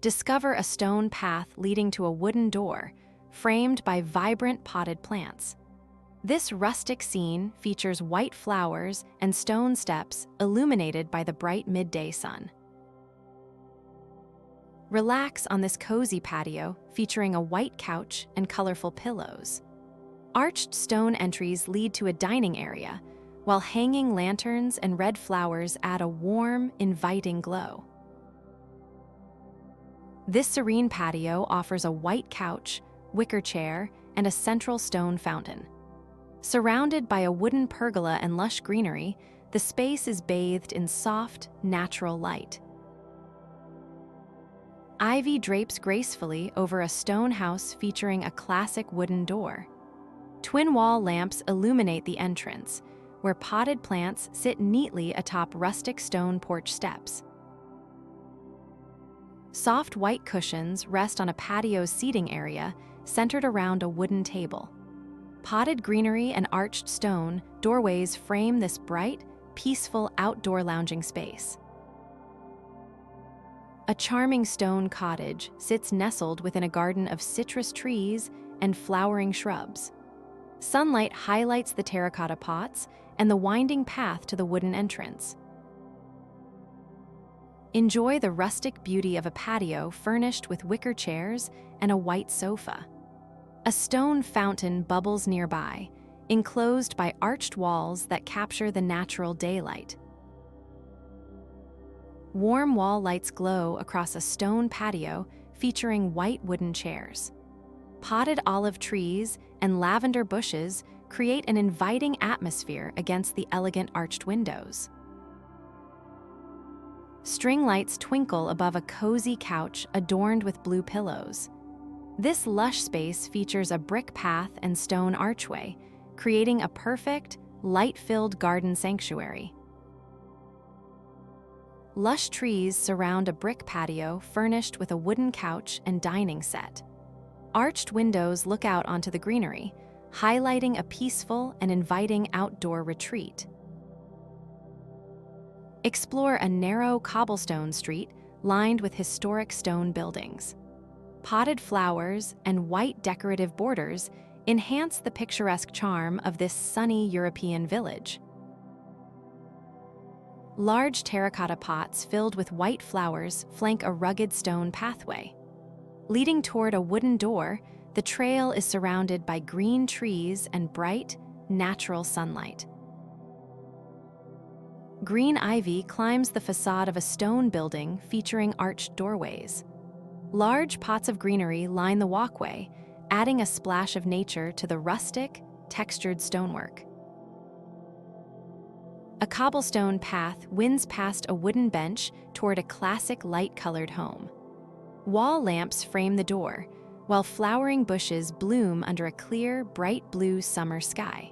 discover a stone path leading to a wooden door, framed by vibrant potted plants. This rustic scene features white flowers and stone steps illuminated by the bright midday sun. Relax on this cozy patio featuring a white couch and colorful pillows. Arched stone entries lead to a dining area, while hanging lanterns and red flowers add a warm, inviting glow. This serene patio offers a white couch, wicker chair, and a central stone fountain. Surrounded by a wooden pergola and lush greenery, the space is bathed in soft, natural light. Ivy drapes gracefully over a stone house featuring a classic wooden door. Twin wall lamps illuminate the entrance, where potted plants sit neatly atop rustic stone porch steps. Soft white cushions rest on a patio's seating area centered around a wooden table. Potted greenery and arched stone doorways frame this bright, peaceful outdoor lounging space. A charming stone cottage sits nestled within a garden of citrus trees and flowering shrubs. Sunlight highlights the terracotta pots and the winding path to the wooden entrance. Enjoy the rustic beauty of a patio furnished with wicker chairs and a white sofa. A stone fountain bubbles nearby, enclosed by arched walls that capture the natural daylight. Warm wall lights glow across a stone patio featuring white wooden chairs. Potted olive trees and lavender bushes create an inviting atmosphere against the elegant arched windows. String lights twinkle above a cozy couch adorned with blue pillows. This lush space features a brick path and stone archway, creating a perfect, light-filled garden sanctuary. Lush trees surround a brick patio furnished with a wooden couch and dining set. Arched windows look out onto the greenery, highlighting a peaceful and inviting outdoor retreat. Explore a narrow cobblestone street lined with historic stone buildings. Potted flowers and white decorative borders enhance the picturesque charm of this sunny European village. Large terracotta pots filled with white flowers flank a rugged stone pathway. Leading toward a wooden door, the trail is surrounded by green trees and bright, natural sunlight. Green ivy climbs the facade of a stone building featuring arched doorways. Large pots of greenery line the walkway, adding a splash of nature to the rustic, textured stonework. A cobblestone path winds past a wooden bench toward a classic light-colored home. Wall lamps frame the door, while flowering bushes bloom under a clear, bright blue summer sky.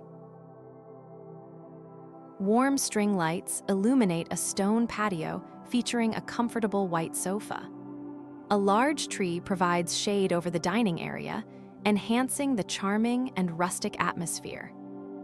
Warm string lights illuminate a stone patio featuring a comfortable white sofa. A large tree provides shade over the dining area, enhancing the charming and rustic atmosphere.